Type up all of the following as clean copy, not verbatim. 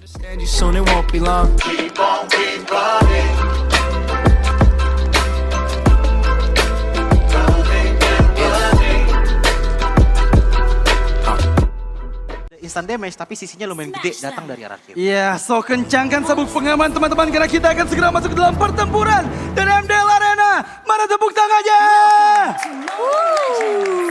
Understand you soon, it won't be long. Keep on, keep running. Instant damage tapi sisinya lumayan gede datang dari RRQ. Iya, so kencangkan sabuk pengaman teman-teman karena kita akan segera masuk ke dalam pertempuran dan MDL Arena. Mana tepuk tangannya?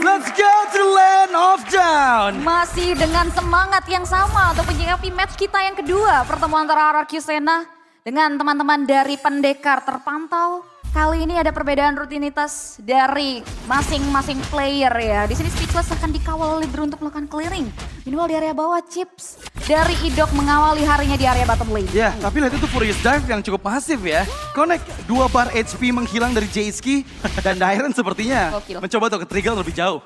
Let's go to the land of down. Masih dengan semangat yang sama untuk menyikapi match kita yang kedua. Pertemuan antara RRQ Sena dengan teman-teman dari Pendekar terpantau. Kali ini ada perbedaan rutinitas dari masing-masing player ya. Di sini Speechless akan dikawal oleh Drew untuk melakukan clearing. Minimal di area bawah, Chips dari Idok mengawali harinya di area bottom lane. Ya, tapi lihat itu Furious Dive yang cukup pasif ya. Connect 2 bar HP menghilang dari Jayski dan Dairen sepertinya Gokil. mencoba untuk ke-trigger lebih jauh.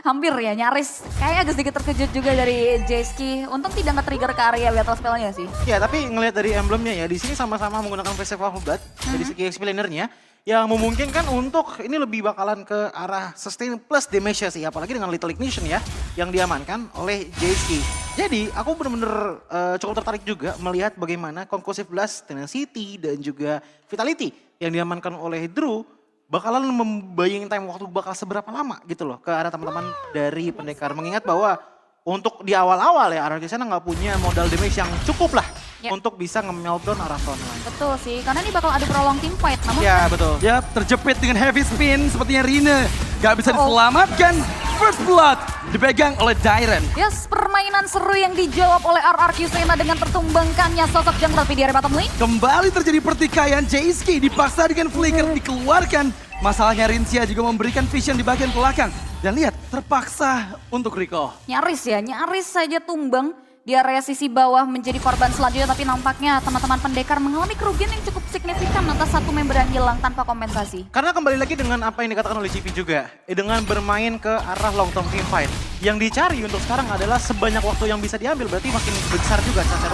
Hampir ya, nyaris. Kayak agak sedikit terkejut juga dari Jayski. Untung tidak nge-trigger ke area battle spell-nya sih. Ya tapi ngelihat dari emblemnya ya di sini sama-sama menggunakan Festival of Blood dari segi explainernya yang memungkinkan untuk ini lebih bakalan ke arah sustain plus damage sih, apalagi dengan Little Ignition ya yang diamankan oleh JSK. Jadi aku bener-bener cukup tertarik juga melihat bagaimana Conclusive Blast, Tenacity dan juga Vitality yang diamankan oleh Drew bakalan membayangin time waktu bakal seberapa lama gitu loh ke arah teman-teman dari Pendekar. Mengingat bahwa untuk di awal-awal ya RRQ Sena nggak punya modal damage yang cukup lah untuk bisa nge-meltdown arah frontline. Betul sih, karena ini bakal ada prolong team fight. Namun Ya betul. Ya, terjepit dengan heavy spin sepertinya Rina. Gak bisa diselamatkan. First Blood dipegang oleh Dairen. yes, permainan seru yang dijawab oleh RRQ Sena dengan tertumbangkannya sosok jungle di area bottom lane. Kembali terjadi pertikaian, Jayski dipaksa dengan flicker dikeluarkan. Masalahnya Rinsia juga memberikan vision di bagian belakang. Dan lihat, terpaksa untuk recall. Nyaris ya, nyaris saja tumbang di area sisi bawah menjadi korban selanjutnya. Tapi nampaknya teman-teman Pendekar mengalami kerugian yang cukup signifikan atas satu member yang hilang tanpa kompensasi. Karena kembali lagi dengan apa yang dikatakan oleh GP juga, dengan bermain ke arah long term team fight. Yang dicari untuk sekarang adalah sebanyak waktu yang bisa diambil, berarti makin besar juga chance.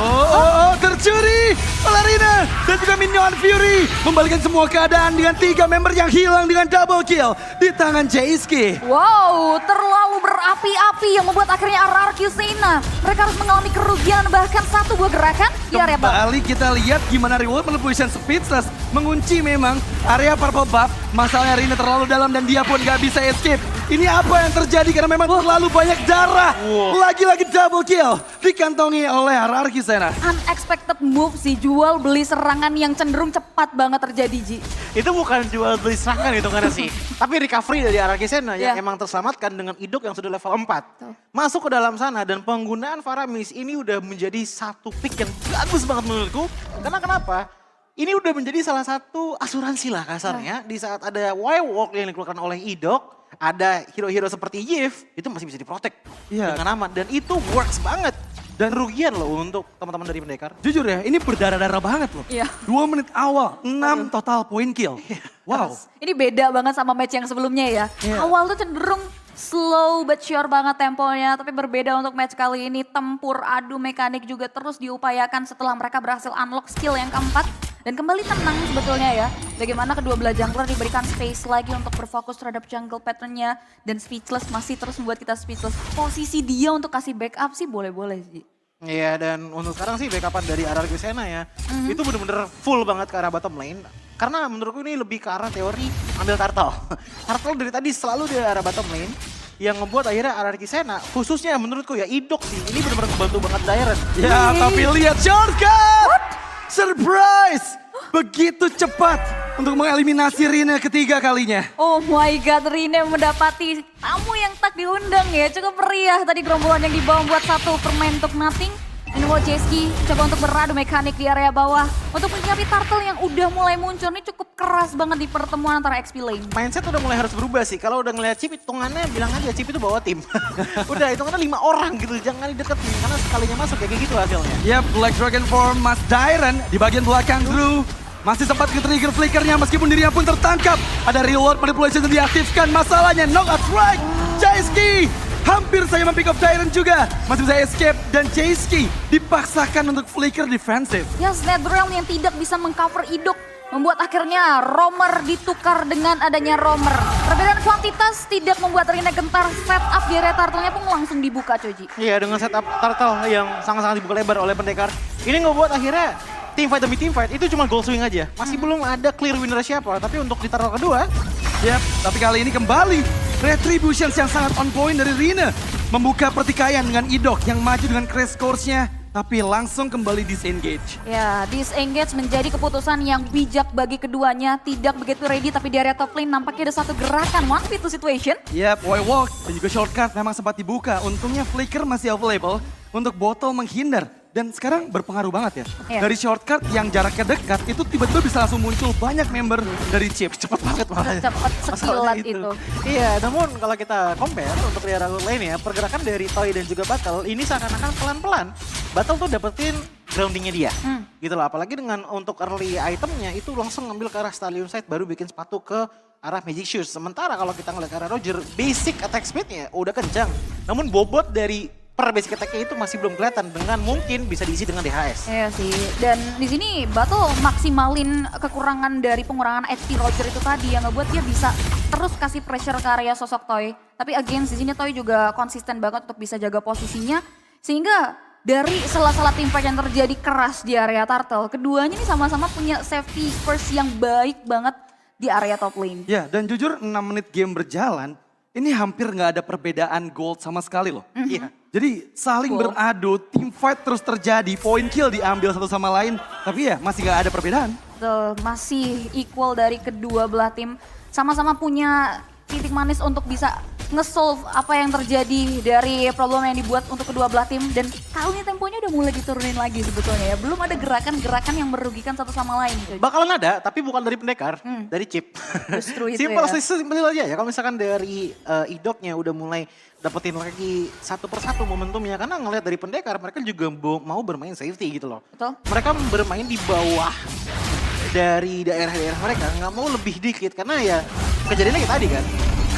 Tercuri oleh Rina dan juga Minion Fury. Membalikan semua keadaan dengan 3 member yang hilang dengan double kill di tangan Jayski. Wow, terlalu berapi-api yang membuat akhirnya RRQ Sena mereka harus mengalami kerugian bahkan satu buah gerakan di area bawah. Kembali kita lihat gimana reward manipulation Speechless mengunci memang area purple buff. Masalahnya Rina terlalu dalam dan dia pun gak bisa escape. Ini apa yang terjadi karena memang terlalu banyak darah. Lagi-lagi double kill dikantongi oleh RRQ Sena. Unexpected move sih, jual beli serangan yang cenderung cepat banget terjadi, Ji. Itu bukan jual beli serangan itu karena sih. Tapi recovery dari RRQ Sena yang emang terselamatkan dengan Idok yang sudah level 4. Masuk ke dalam sana dan penggunaan Faramis ini udah menjadi satu pick yang bagus banget menurutku. Karena kenapa? Ini udah menjadi salah satu asuransi lah kasarnya. Di saat ada Wirewalk yang dikeluarkan oleh Idok. Ada hero-hero seperti Yif, itu masih bisa diprotek dengan aman. Dan itu works banget. Dan rugian loh untuk teman-teman dari Pendekar. Jujur ya, ini berdarah-darah banget loh. Iya. 2 menit awal, 6 total point kill. Wow. Ini beda banget sama match yang sebelumnya ya. Awal tuh cenderung slow but sure banget temponya. Tapi berbeda untuk match kali ini. Tempur, adu mekanik juga terus diupayakan setelah mereka berhasil unlock skill yang keempat. Dan kembali tenang sebetulnya ya. Bagaimana kedua belah jungler diberikan space lagi untuk berfokus terhadap jungle patternnya. Dan Speechless masih terus membuat kita speechless. Posisi dia untuk kasih backup sih boleh-boleh sih. Iya, dan untuk sekarang sih backupan dari RRQ Sena ya. Itu bener-bener full banget ke arah bottom lane. Karena menurutku ini lebih ke arah teori ambil turtle. Turtle dari tadi selalu di arah bottom lane. Yang ngebuat akhirnya RRQ Sena, khususnya menurutku ya Idok sih. Ini bener-bener membantu banget Dairen. Ya, tapi lihat shortcut! Surprise! Begitu cepat untuk mengeliminasi Rina ketiga kalinya. Oh my god, Rina mendapati tamu yang tak diundang ya. Cukup meriah tadi gerombolan yang dibawa buat satu permain untuk nothing. Dan Jayski coba untuk beradu mekanik di area bawah. Untuk menyikapi turtle yang udah mulai muncul. Ini cukup keras banget di pertemuan antara XP lane. Mindset udah mulai harus berubah sih. Kalau udah ngeliat Chip, hitungannya bilang aja Chip itu bawa tim. Udah hitungannya 5 orang gitu. Jangan dideketin karena sekalinya masuk ya kayak gitu hasilnya. Ya, Black Dragon form Mas Dairen di bagian belakang Drew. Masih sempat ke-trigger flickernya meskipun dirinya pun tertangkap. Ada reward manipulation yang diaktifkan. Masalahnya knock out strike. Jayski hampir saja mempick up Dairen juga. Masih bisa escape dan Jayski dipaksakan untuk flicker defensif. Ya, Snedrel yang tidak bisa mengcover Idok. membuat akhirnya Roamer ditukar dengan adanya Roamer. Perbedaan kuantitas tidak membuat Rine gentar, setup di area turtle-nya pun langsung dibuka Coji. Iya, dengan setup turtle yang sangat-sangat dibuka lebar oleh pendekar. Ini ngebuat akhirnya team fight demi team fight itu cuma goal swing aja. Masih belum ada clear winner siapa, tapi untuk di turtle kedua, Yap, tapi kali ini kembali Retributions yang sangat on point dari Rine. Membuka pertikaian dengan Idok yang maju dengan crash course-nya. Tapi langsung kembali disengage. Ya, disengage menjadi keputusan yang bijak bagi keduanya. Tidak begitu ready, tapi di area top lane nampaknya ada satu gerakan 1v2 situation. Yap, wall walk dan juga shortcut memang sempat dibuka. Untungnya Flicker masih available untuk botol menghindar. Dan sekarang berpengaruh banget ya. Iya. Dari shortcut yang jaraknya dekat, itu tiba-tiba bisa langsung muncul banyak member dari chip. Cepet banget malah. Cepat sekilat itu. Iya, namun kalau kita compare untuk di area lane ya, pergerakan dari Toy dan juga Battle ini seakan-akan pelan-pelan. Battle tuh dapetin groundingnya dia. Gitu loh, apalagi dengan untuk early itemnya itu langsung ngambil ke arah Stallion Side baru bikin sepatu ke arah Magic Shoes. Sementara kalau kita ngeliat ke arah Roger, basic attack speednya udah kencang. Namun bobot dari per basic attack-nya itu masih belum kelihatan dengan mungkin bisa diisi dengan DHS. Iya sih, dan di sini Battle maksimalin kekurangan dari pengurangan HP Roger itu tadi yang ngebuat dia bisa terus kasih pressure ke area sosok Toy. Tapi again di sini Toy juga konsisten banget untuk bisa jaga posisinya sehingga dari sela-sela tim fight yang terjadi keras di area Turtle, keduanya ini sama-sama punya safety first yang baik banget di area top lane. Ya, dan jujur 6 menit game berjalan, ini hampir nggak ada perbedaan gold sama sekali loh. Iya. Jadi saling Cool. beradu, team fight terus terjadi, point kill diambil satu sama lain. Tapi ya masih nggak ada perbedaan. Betul, masih equal dari kedua belah tim. Sama-sama punya titik manis untuk bisa nge-solve apa yang terjadi dari problem yang dibuat untuk kedua belah tim. Dan kali ini temponya udah mulai diturunin lagi sebetulnya ya. Belum ada gerakan-gerakan yang merugikan satu sama lain. Coy. Bakalan ada, tapi bukan dari pendekar, dari chip. Justru itu Simple, ya. simpel aja ya. Kalau misalkan dari Idoknya udah mulai dapetin lagi satu persatu momentumnya. Karena ngelihat dari pendekar, mereka juga mau bermain safety gitu loh. Betul. Mereka bermain di bawah dari daerah-daerah mereka. Nggak mau lebih dikit, karena ya kejadiannya kayak tadi kan.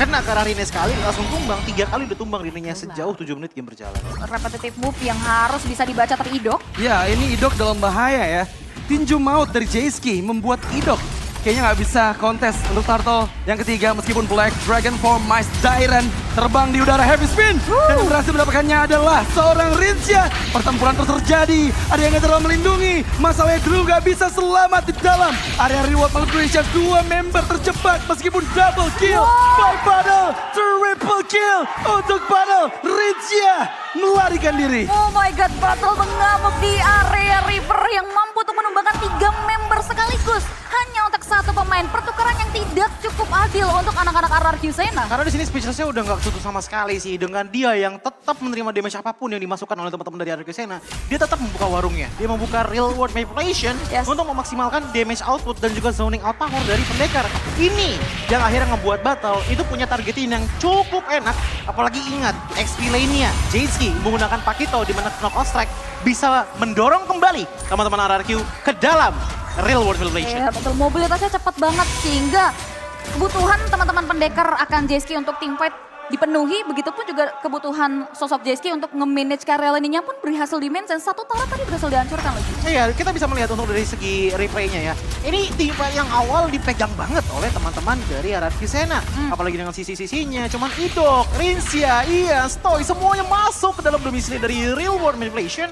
Kena ke arah Rine sekali, langsung tumbang. 3 kali udah tumbang Rinenya sejauh 7 menit game berjalan. Repetitive move yang harus bisa dibaca teridok. Ya ini Idok dalam bahaya ya. Tinju maut dari Jayski membuat Idok kayaknya nggak bisa kontes untuk Turtle. Yang ketiga meskipun Black Dragon Form Mice Dyran terbang di udara heavy spin. Dan yang berhasil mendapatkannya adalah seorang Rincia. Pertempuran terus terjadi. Ada yang ngejar melindungi. Masalahnya Drew nggak bisa selamat di dalam area reward manipulation. 2 member terjebak meskipun double kill. By Battle, triple kill untuk Battle. Rincia melarikan diri. Oh my god, Battle mengamuk di area River yang mampu untuk menumbangkan 3 member sekaligus. Hanya untuk satu pemain, pertukaran yang tidak cukup adil untuk anak-anak RRQ Sena. Karena di sini Speechless-nya udah nggak kesutu sama sekali sih. Dengan dia yang tetap menerima damage apapun yang dimasukkan oleh teman-teman dari RRQ Sena. Dia tetap membuka warungnya. Dia membuka real world manipulation untuk memaksimalkan damage output dan juga zoning out power dari pendekar. Ini yang akhirnya ngebuat Battle itu punya targeting yang cukup enak. Apalagi ingat, XP lane-nya Jayski menggunakan Pakito di mana knockout strike bisa mendorong kembali teman-teman RRQ ke dalam real world manipulation. Ya betul, mobilitasnya cepat banget sehingga kebutuhan teman-teman pendekar akan Jayski untuk team fight dipenuhi. Begitupun juga kebutuhan sosok Jayski untuk nge-manage karya lainnya pun berhasil di-mention. Satu turret tadi berhasil dihancurkan lagi. Iya, kita bisa melihat untuk dari segi replaynya ya. Ini tim fight yang awal dipegang banget oleh teman-teman dari RRQ Sena. Apalagi dengan sisi-sisinya, cuman Idok, Rincia, iya, Stoy, semuanya masuk ke dalam domisili dari real world manipulation.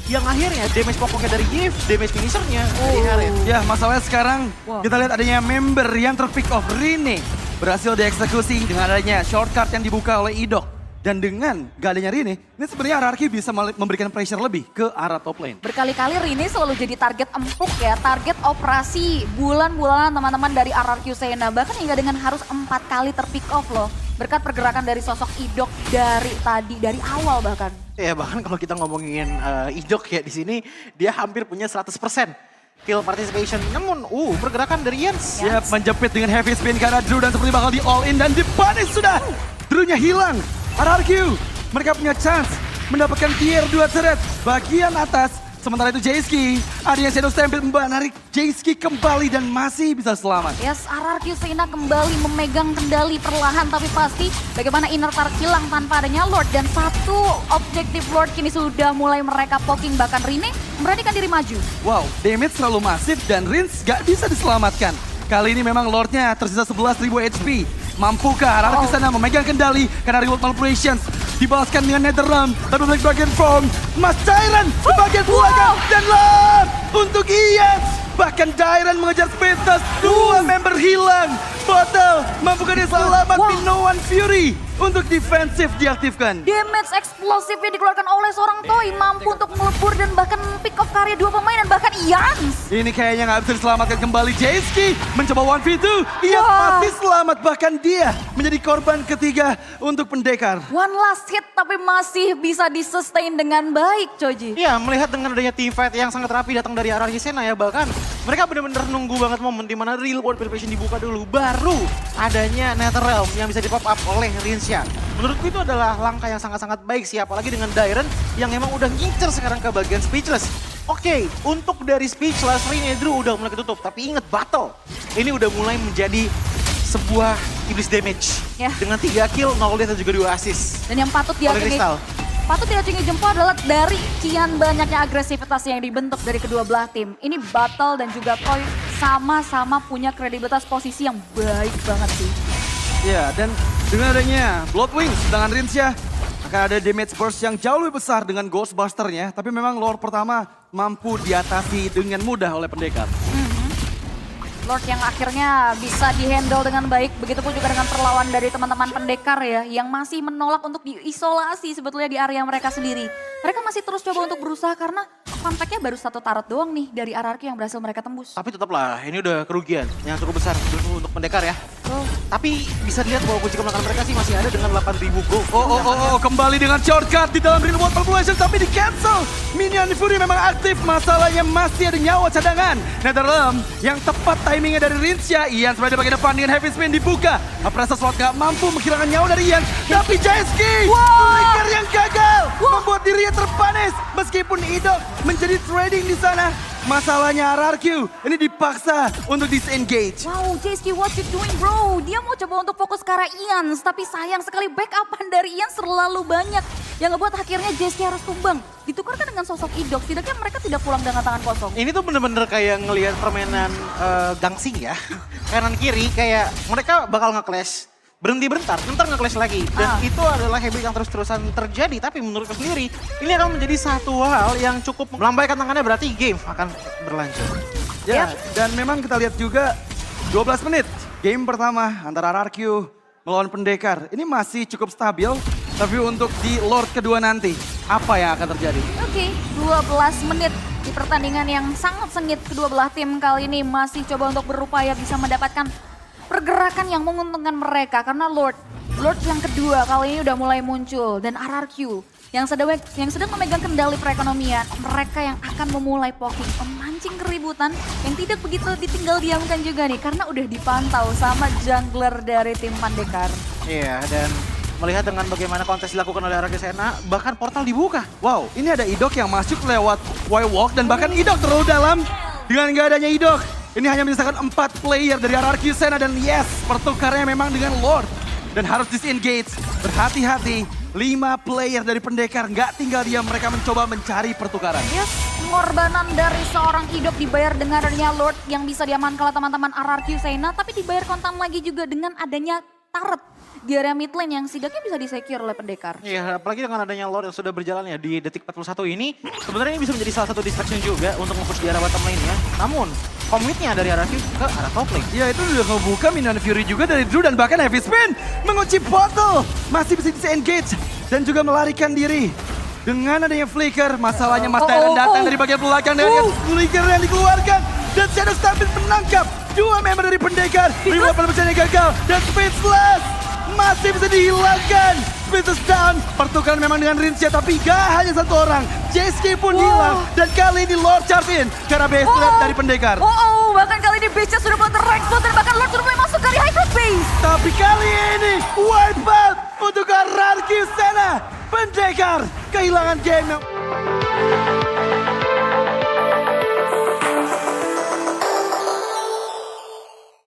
Yang akhirnya damage pokoknya dari Yves, damage finishernya dari Harith. Ya masalahnya sekarang kita lihat adanya member yang terpick off Rine. Berhasil dieksekusi dengan adanya shortcut yang dibuka oleh Idok. Dan dengan gak adanya Rine, ini sebenarnya RRQ bisa memberikan pressure lebih ke arah top lane. Berkali-kali Rine selalu jadi target empuk ya, target operasi bulan-bulanan teman-teman dari RRQ Sena. Bahkan hingga dengan harus 4 kali terpick off loh. Berkat pergerakan dari sosok Idok dari tadi, dari awal bahkan. Ya bahkan kalau kita ngomongin Idok ya di sini dia hampir punya 100% kill participation. Namun pergerakan dari Jens. Siap menjepit dengan heavy spin karena Drew dan seperti bakal di all in dan dipunish sudah. Drew-nya hilang. RRQ mereka punya chance mendapatkan tier 2 turret bagian atas. Sementara itu Jayski, ada yang Shadow Stampede menarik Jayski kembali dan masih bisa selamat. Yes, RRQ Sena kembali memegang kendali perlahan tapi pasti bagaimana inner target hilang tanpa adanya Lord. Dan satu objektif Lord kini sudah mulai mereka poking, bahkan Rine memberanikan diri maju. Wow, damage terlalu masif dan Rins gak bisa diselamatkan. Kali ini memang Lordnya tersisa 11.000 HP. Mampukah Araki sana memegang kendali karena reward manipulations dibalaskan dengan Netherrealm. Tapi dari bagian From, Mas Dairon di bagian belakang dan Lord untuk Ian. Bahkan Dairon mengejar Spectres, dua member hilang. Bottle, mampukah dia selamat Minoan Fury untuk defensif diaktifkan. Damage eksplosif yang dikeluarkan oleh seorang Toy mampu untuk melebur dan bahkan pick off karya dua pemain dan bahkan Ians. Ini kayaknya nggak bisa diselamatkan kembali. Jayski mencoba 1v2. Ians masih selamat, bahkan dia menjadi korban ketiga untuk pendekar. One last hit tapi masih bisa disustain dengan baik, Choji. Iya, melihat dengan adanya team fight yang sangat rapi datang dari arah Sena ya, bahkan mereka benar-benar nunggu banget momen di mana real world preparation dibuka dulu, baru adanya Netherrealm yang bisa di-pop up oleh Rinsya. Menurutku itu adalah langkah yang sangat-sangat baik sih, apalagi dengan Dairon yang emang udah ngincer sekarang ke bagian Speechless. Oke, untuk dari Speechless, Renedru udah mulai ketutup, tapi inget battle. Ini udah mulai menjadi sebuah iblis damage. Ya. Dengan 3 kill, 0 death dan juga 2 assist. Dan yang patut Oleh Crystal. diacungi jempol adalah dari kian banyaknya agresivitas yang dibentuk dari kedua belah tim. Ini Battle dan juga Toy sama-sama punya kredibilitas posisi yang baik banget sih. Ya, dan dengan adanya Blood Wings, sedangkan Rinsya akan ada damage burst yang jauh lebih besar dengan Ghostbuster-nya. Tapi memang Lord pertama mampu diatasi dengan mudah oleh pendekar. Lord yang akhirnya bisa dihandle dengan baik. Begitupun juga dengan perlawan dari teman-teman pendekar ya. Yang masih menolak untuk diisolasi sebetulnya di area mereka sendiri. Mereka masih terus coba untuk berusaha karena fun fact-nya baru 1 turret doang nih dari RRQ yang berhasil mereka tembus. Tapi tetaplah, ini udah kerugian yang cukup besar untuk pendekar ya. Tapi bisa dilihat bahwa kunci kemenangan mereka sih masih ada dengan 8.000 gold. Kembali dengan shortcut di dalam real world manipulation tapi di cancel. Minion Fury memang aktif, masalahnya masih ada nyawa cadangan. Netherrealm yang tepat timingnya dari Rinsya. Ian sebenarnya bagian depan dengan heavy spin dibuka. Apresa Slot gak mampu menghilangkan nyawa dari Ian. Tapi Jayski, flicker yang gagal, membuat dirinya terpanis. Meskipun Idok menjadi trading di sana. Masalahnya RRQ ini dipaksa untuk disengage. Wow, Jayski, what you doing bro? Dia mau coba untuk fokus ke arah Ians, tapi sayang sekali backupan dari Ians terlalu banyak. Yang ngebuat akhirnya Jayski harus tumbang. Ditukarkan dengan sosok Idok, setidaknya mereka tidak pulang dengan tangan kosong. Ini tuh bener-bener kayak ngelihat permainan gangsing ya. Kanan kiri kayak mereka bakal nge-clash. Berhenti bentar, ntar nge-clash lagi. Dan itu adalah habit yang terus-terusan terjadi. Tapi menurutku sendiri, ini akan menjadi satu hal yang cukup melambaikan tangannya, berarti game akan berlanjut. Ya, dan memang kita lihat juga 12 menit game pertama antara RRQ melawan pendekar. Ini masih cukup stabil, tapi untuk di Lord kedua nanti, apa yang akan terjadi? Oke, 12 menit di pertandingan yang sangat sengit. Kedua belah tim kali ini masih coba untuk berupaya bisa mendapatkan pergerakan yang menguntungkan mereka. Karena Lord yang kedua kali ini udah mulai muncul. Dan RRQ yang sedang memegang kendali perekonomian. Mereka yang akan memulai poking, memancing keributan yang tidak begitu ditinggal diamkan juga nih. Karena udah dipantau sama jungler dari tim pendekar. Iya, dan melihat dengan bagaimana kontes dilakukan oleh RRQ Sena, bahkan portal dibuka. Wow, ini ada Idok yang masuk lewat Y-Walk dan bahkan Idok terlalu dalam. Dengan gak adanya Idok, ini hanya menyisakan 4 player dari RRQ Sena dan yes, pertukarnya memang dengan Lord. Dan harus disengage, berhati-hati, 5 player dari pendekar nggak tinggal diam, mereka mencoba mencari pertukaran. Yes, pengorbanan dari seorang Idok dibayar dengan adanya Lord yang bisa diamankan oleh teman-teman RRQ Sena, tapi dibayar kontan lagi juga dengan adanya turret di area mid lane yang setidaknya bisa disecure oleh pendekar. Iya, apalagi dengan adanya Lord yang sudah berjalan ya di detik 41 ini, sebenarnya ini bisa menjadi salah satu distraction juga untuk nge-push di arah bottom lane ya. Namun, komitnya dari RRQ ke arah top lane. Ya itu udah ngebuka Minion Fury juga dari Drew dan bahkan Heavy Spin mengunci bottle. Masih bisa disengage dan juga melarikan diri. Dengan adanya flicker, masalahnya Mas Dairon datang dari bagian belakang dengan flicker yang dikeluarkan. Dan Shadow Stampede menangkap 2 member dari pendekar. Reward perbedaan gagal dan Speechless masih bisa dihilangkan. Speechless down, pertukaran memang dengan Rinsya tapi gak hanya 1 orang. Jayski pun hilang dan kali ini Lord charge in karena base trap dari pendekar. Bahkan kali ini base-nya sudah mulai ter-expose dan bahkan Lord sudah mulai masuk ke Hydro Base. Tapi kali ini wipe out untuk RRQ Sena. Pendekar kehilangan game.